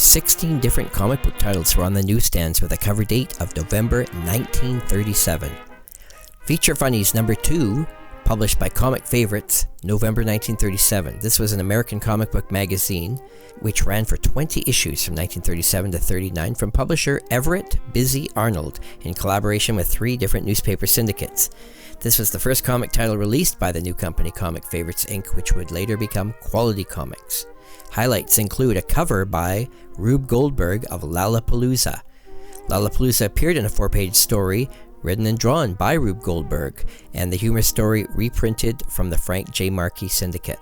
16 different comic book titles were on the newsstands with a cover date of November 1937. Feature Funnies number 2, published by Comic Favorites, November 1937. This was an American comic book magazine which ran for 20 issues from 1937 to 39 from publisher Everett Busy Arnold in collaboration with 3 different newspaper syndicates. This was the first comic title released by the new company Comic Favorites Inc., which would later become Quality Comics. Highlights include a cover by Rube Goldberg of Lollapalooza. Lollapalooza appeared in a 4-page story written and drawn by Rube Goldberg, and the humor story reprinted from the Frank J. Markey Syndicate.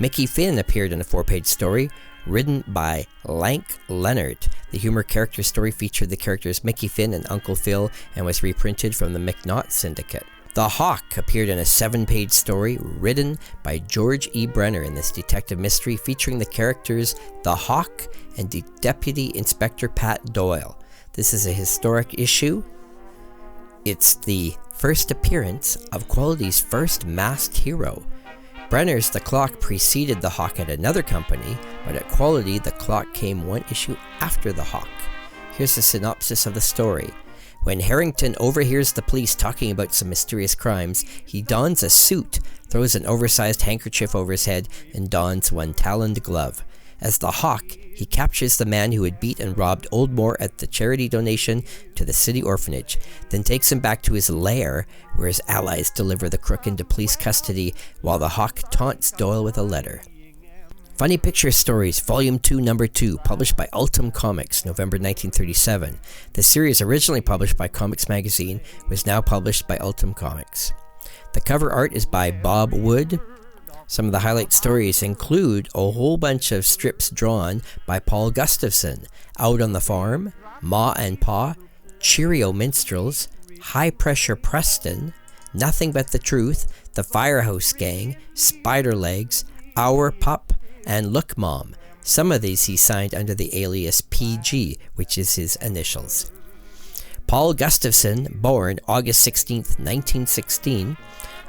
Mickey Finn appeared in a 4-page story written by Lank Leonard. The humor character story featured the characters Mickey Finn and Uncle Phil and was reprinted from the McNaught Syndicate. The Hawk appeared in a 7-page story written by George E. Brenner in this detective mystery featuring the characters The Hawk and Deputy Inspector Pat Doyle. This is a historic issue. It's the first appearance of Quality's first masked hero. Brenner's The Clock preceded The Hawk at another company, but at Quality, The Clock came 1 issue after The Hawk. Here's a synopsis of the story. When Harrington overhears the police talking about some mysterious crimes, he dons a suit, throws an oversized handkerchief over his head, and dons one taloned glove. As the Hawk, he captures the man who had beat and robbed Old Moore at the charity donation to the city orphanage, then takes him back to his lair, where his allies deliver the crook into police custody while the Hawk taunts Doyle with a letter. Funny Picture Stories, Volume 2, Number 2, published by Ultem Comics, November 1937. The series, originally published by Comics Magazine, was now published by Ultem Comics. The cover art is by Bob Wood. Some of the highlight stories include a whole bunch of strips drawn by Paul Gustafson, Out on the Farm, Ma and Pa, Cheerio Minstrels, High Pressure Preston, Nothing But the Truth, The Firehouse Gang, Spider Legs, Our Pup, and Look Mom. Some of these he signed under the alias PG, which is his initials. Paul Gustafson, born August 16, 1916,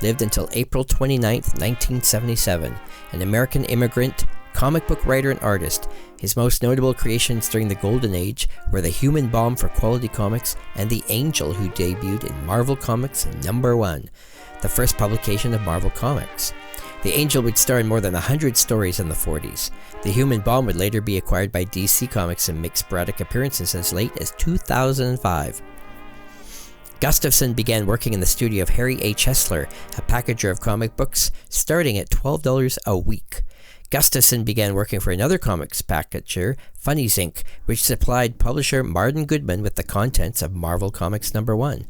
lived until April 29, 1977, an American immigrant, comic book writer and artist. His most notable creations during the Golden Age were the Human Bomb for Quality Comics and the Angel, who debuted in Marvel Comics #1, the first publication of Marvel Comics. The Angel would star in more than 100 stories in the 40s. The Human Bomb would later be acquired by DC Comics and make sporadic appearances as late as 2005. Gustafson began working in the studio of Harry H. Hessler, a packager of comic books, starting at $12 a week. Gustafson began working for another comics packager, Funnies Inc., which supplied publisher Martin Goodman with the contents of Marvel Comics #1.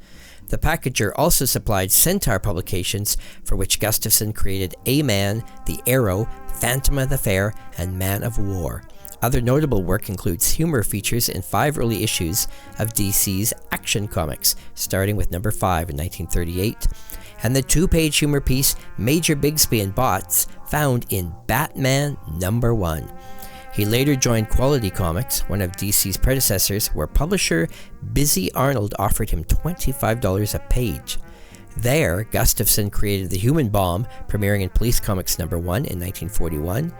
The packager also supplied Centaur publications, for which Gustafson created A-Man, The Arrow, Phantom of the Fair, and Man of War. Other notable work includes humor features in 5 early issues of DC's Action Comics, starting with number 5 in 1938, and the 2-page humor piece Major Bigsby and Bots, found in Batman #1. He later joined Quality Comics, one of DC's predecessors, where publisher Busy Arnold offered him $25 a page. There, Gustafson created the Human Bomb, premiering in Police Comics #1 in 1941.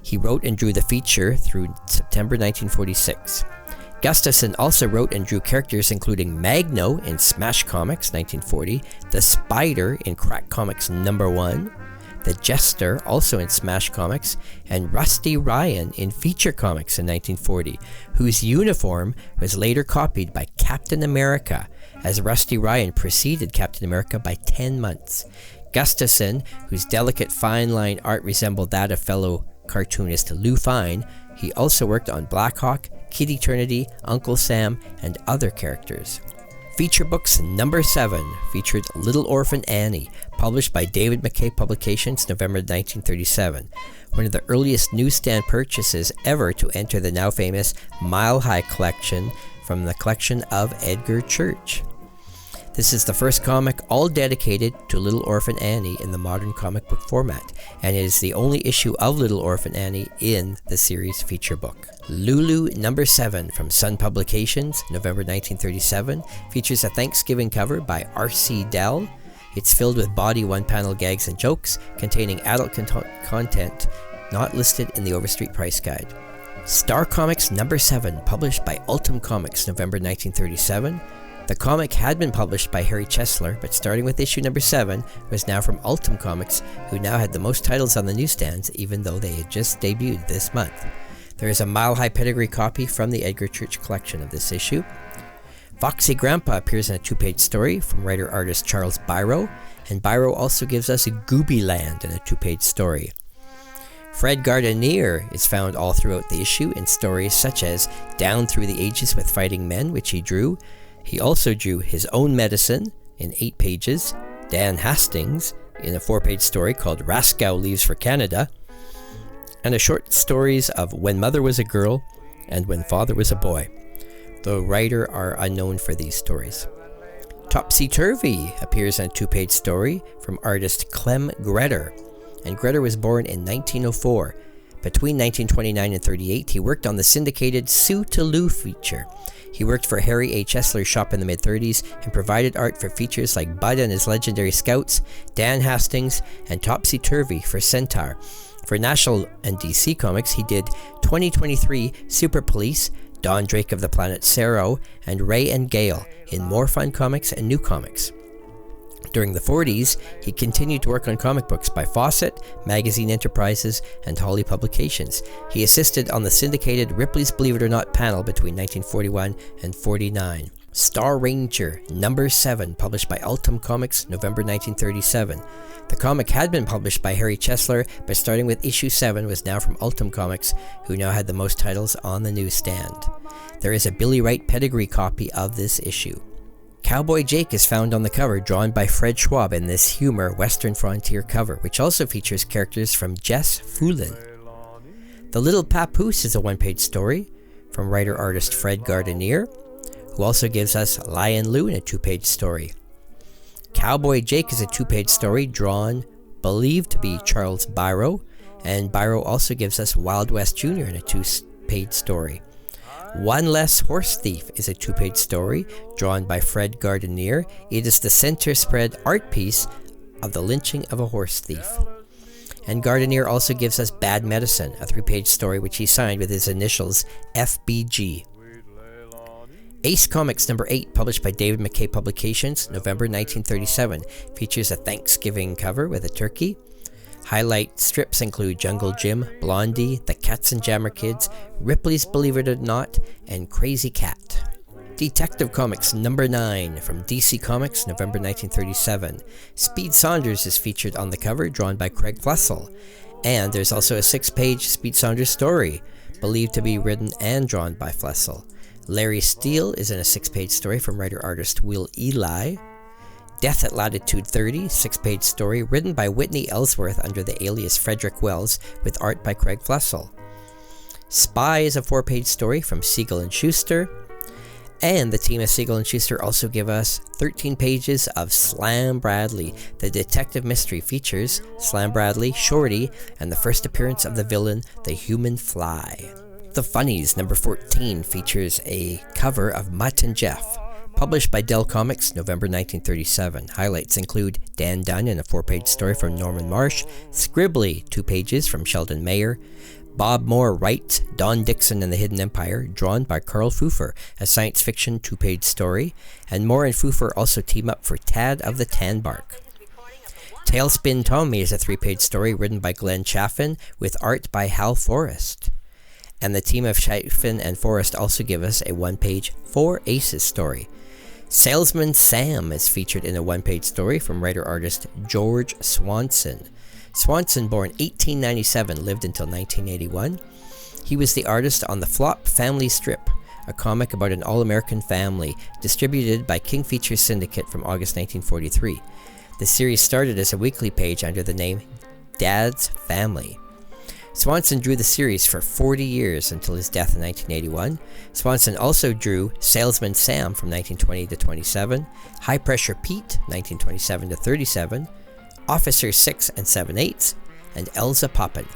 He wrote and drew the feature through September 1946. Gustafson also wrote and drew characters including Magno in Smash Comics 1940, the Spider in Crack Comics #1, the Jester, also in Smash Comics, and Rusty Ryan in Feature Comics in 1940, whose uniform was later copied by Captain America, as Rusty Ryan preceded Captain America by 10 months. Gustafson, whose delicate fine-line art resembled that of fellow cartoonist Lou Fine, he also worked on Black Hawk, Kid Eternity, Uncle Sam, and other characters. Feature Books #7 featured Little Orphan Annie, published by David McKay Publications, November 1937, one of the earliest newsstand purchases ever to enter the now famous Mile High collection from the collection of Edgar Church. This is the first comic all dedicated to Little Orphan Annie in the modern comic book format, and it is the only issue of Little Orphan Annie in the series feature book. Lulu #7 from Sun Publications, November 1937, features a Thanksgiving cover by R.C. Dell. It's filled with body one-panel gags and jokes containing adult content not listed in the Overstreet price guide. Star Comics number 7, published by Ultem Comics, November 1937. The comic had been published by Harry Chesler, but starting with issue number 7 was now from Ultem Comics, who now had the most titles on the newsstands, even though they had just debuted this month. There is a mile-high pedigree copy from the Edgar Church collection of this issue. Foxy Grandpa appears in a 2-page story from writer-artist Charles Biro, and Biro also gives us a Gooby Land in a 2-page story. Fred Gardenier is found all throughout the issue in stories such as Down Through the Ages with Fighting Men, which he drew. He also drew His Own Medicine in 8 pages, Dan Hastings in a 4-page story called Raskow Leaves for Canada, and a short stories of When Mother Was a Girl and When Father Was a Boy. The writer are unknown for these stories. Topsy Turvy appears in a 2-page story from artist Clem Greder, and Greder was born in 1904. Between 1929 and 38, he worked on the syndicated Sue to Lou feature. He worked for Harry A. Chesler's shop in the mid-30s and provided art for features like Bud and His Legendary Scouts, Dan Hastings, and Topsy Turvy for Centaur. For National and DC Comics, he did 2023 Super Police, Don Drake of the Planet Zero, and Ray and Gale in More Fun Comics and New Comics. During the 40s, he continued to work on comic books by Fawcett, Magazine Enterprises, and Holly Publications. He assisted on the syndicated Ripley's Believe It or Not panel between 1941 and 49. Star Ranger number 7, published by Ultem Comics, November 1937. The comic had been published by Harry Chesler, but starting with issue 7 was now from Ultem Comics, who now had the most titles on the newsstand. There is a Billy Wright pedigree copy of this issue. Cowboy Jake is found on the cover, drawn by Fred Schwab in this humor Western Frontier cover, which also features characters from Jess Foulin. The Little Papoose is a 1-page story from writer-artist Fred Gardenier, who also gives us Lion Lou in a 2-page story. Cowboy Jake is a 2-page story drawn, believed to be Charles Biro, and Biro also gives us Wild West Jr. in a 2-page story. One Less Horse Thief is a 2-page story drawn by Fred Gardenier. It is the center spread art piece of the lynching of a horse thief. And Gardenier also gives us Bad Medicine, a 3-page story which he signed with his initials FBG. Ace Comics number 8, published by David McKay Publications, November 1937, features a Thanksgiving cover with a turkey. Highlight strips include Jungle Jim, Blondie, The Katzenjammer Kids, Ripley's Believe It or Not, and Crazy Cat. Detective Comics number 9 from DC Comics, November 1937. Speed Saunders is featured on the cover, drawn by Craig Flessel. And there's also a 6-page Speed Saunders story, believed to be written and drawn by Flessel. Larry Steele is in a 6-page story from writer-artist Will Eli. Death at Latitude 30, 6-page story written by Whitney Ellsworth under the alias Frederick Wells with art by Craig Flessel. Spy is a 4-page story from Siegel and Schuster. And the team of Siegel and Schuster also give us 13 pages of Slam Bradley. The detective mystery features Slam Bradley, Shorty, and the first appearance of the villain, the Human Fly. The Funnies number 14 features a cover of Mutt and Jeff, published by Dell Comics, November 1937. Highlights include Dan Dunn in a 4-page story from Norman Marsh, Scribbly, 2 pages from Sheldon Mayer, Bob Moore writes Don Dixon and the Hidden Empire, drawn by Carl Pfeiffer, a science fiction 2-page story, and Moore and Pfeiffer also team up for Tad of the Tanbark. Tailspin Tommy is a 3-page story written by Glenn Chaffin with art by Hal Forrest. And the team of Chaffin and Forrest also give us a 1-page Four Aces story. Salesman Sam is featured in a 1-page story from writer-artist George Swanson. Swanson, born 1897, lived until 1981. He was the artist on the Flop Family Strip, a comic about an all-American family, distributed by King Features Syndicate from August 1943. The series started as a weekly page under the name Dad's Family. Swanson drew the series for 40 years until his death in 1981. Swanson also drew Salesman Sam from 1920 to 27, High Pressure Pete 1927 to 37, Officer 6 and 7/8, and Elza Poppin.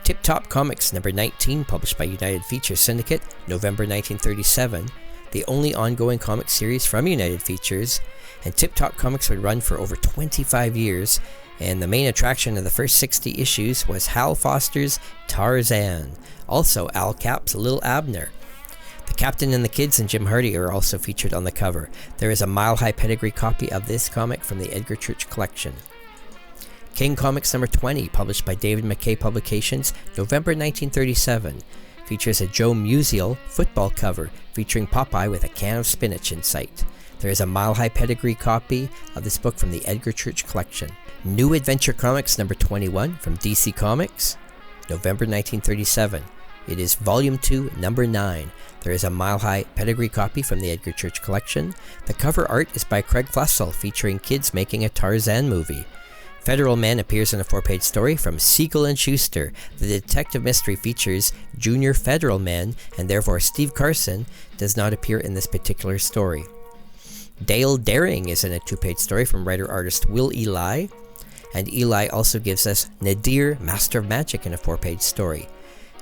Tip Top Comics number 19, published by United Features Syndicate, November 1937, the only ongoing comic series from United Features, and Tip Top Comics would run for over 25 years, And the main attraction of the first 60 issues was Hal Foster's Tarzan. Also Al Cap's Little Abner. The Captain and the Kids and Jim Hardy are also featured on the cover. There is a mile-high pedigree copy of this comic from the Edgar Church collection. King Comics number 20, published by David McKay Publications, November 1937, features a Joe Musial football cover featuring Popeye with a can of spinach in sight. There is a mile-high pedigree copy of this book from the Edgar Church collection. New Adventure Comics number 21 from DC Comics, November 1937. It is Volume 2, number 9. There is a mile-high pedigree copy from the Edgar Church collection. The cover art is by Craig Flessel, featuring kids making a Tarzan movie. Federal Men appears in a 4-page story from Siegel and Schuster. The detective mystery features Junior Federal Men, and therefore Steve Carson does not appear in this particular story. Dale Daring is in a 2-page story from writer-artist Will Eli, and Eli also gives us Nadir, Master of Magic, in a 4-page story.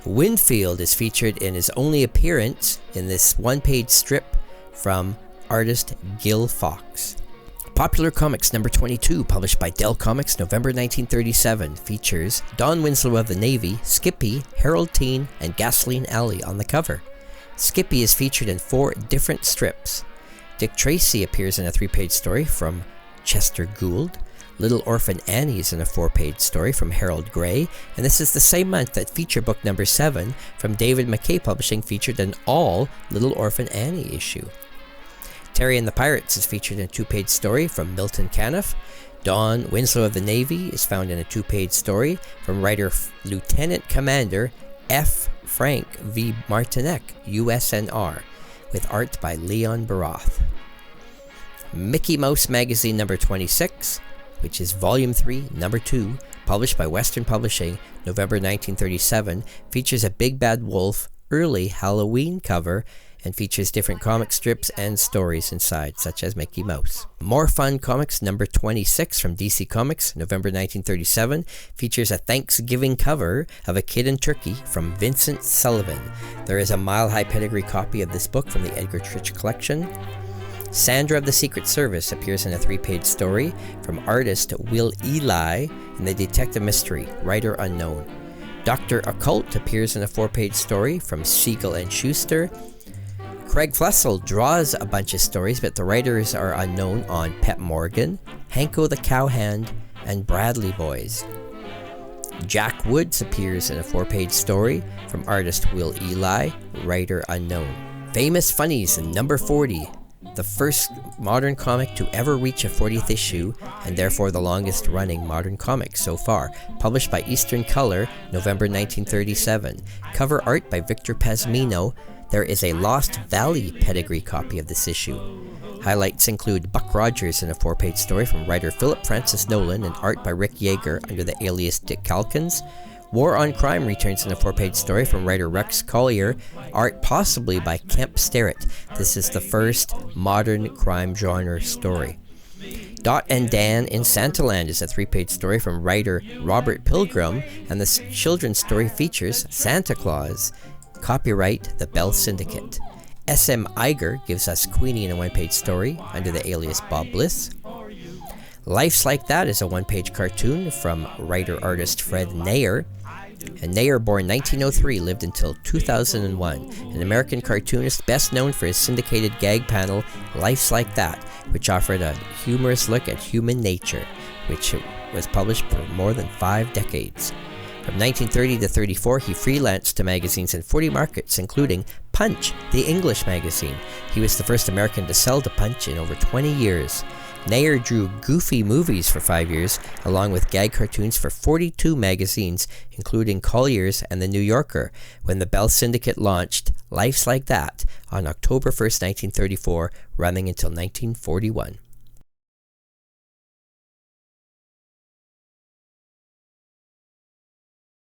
Winfield is featured in his only appearance in this 1-page strip from artist Gil Fox. Popular Comics number 22, published by Dell Comics, November 1937, features Don Winslow of the Navy, Skippy, Harold Teen, and Gasoline Alley on the cover. Skippy is featured in 4 different strips. Dick Tracy appears in a 3-page story from Chester Gould. Little Orphan Annie is in a 4-page story from Harold Gray, and this is the same month that feature book number 7 from David McKay Publishing featured an all Little Orphan Annie issue. Terry and the Pirates is featured in a 2-page story from Milton Caniff. Don Winslow of the Navy is found in a 2-page story from writer Lieutenant Commander F. Frank V. Martinek, USNR, with art by Leon Baroth. Mickey Mouse Magazine number 26, which is Volume 3, number 2, published by Western Publishing, November 1937, features a Big Bad Wolf early Halloween cover and features different comic strips and stories inside, such as Mickey Mouse. More Fun Comics number 26 from DC Comics, November 1937, features a Thanksgiving cover of a kid in Turkey from Vincent Sullivan. There is a mile-high pedigree copy of this book from the Edgar Church collection. Sandra of the Secret Service appears in a 3-page story from artist Will Eli in the detective mystery, Writer Unknown. Dr. Occult appears in a 4-page story from Siegel and Schuster. Craig Flessel draws a bunch of stories, but the writers are unknown on Pep Morgan, Hanko the Cowhand, and Bradley Boys. Jack Woods appears in a 4-page story from artist Will Eli, writer unknown. Famous Funnies number 40, the first modern comic to ever reach a 40th issue, and therefore the longest running modern comic so far, published by Eastern Color, November 1937. Cover art by Victor Pazmino. There is a Lost Valley pedigree copy of this issue. Highlights include Buck Rogers in a 4-page story from writer Philip Francis Nolan and art by Rick Yeager under the alias Dick Calkins. War on Crime returns in a 4-page story from writer Rex Collier, art possibly by Kemp Starrett. This is the first modern crime genre story. Dot and Dan in Santaland is a 3-page story from writer Robert Pilgrim, and the children's story features Santa Claus. Copyright The Bell Syndicate. S.M. Iger gives us Queenie in a 1-page story under the alias Bob Bliss. Life's Like That is a 1-page cartoon from writer-artist Fred Neyer. And Neyer, born 1903, lived until 2001, an American cartoonist best known for his syndicated gag panel Life's Like That, which offered a humorous look at human nature, which was published for more than 5 decades. From 1930 to 34, he freelanced to magazines in 40 markets, including Punch, the English magazine. He was the first American to sell to Punch in over 20 years. Neyer drew Goofy movies for 5 years, along with gag cartoons for 42 magazines, including Collier's and The New Yorker, when the Bell Syndicate launched Life's Like That on October 1st, 1934, running until 1941.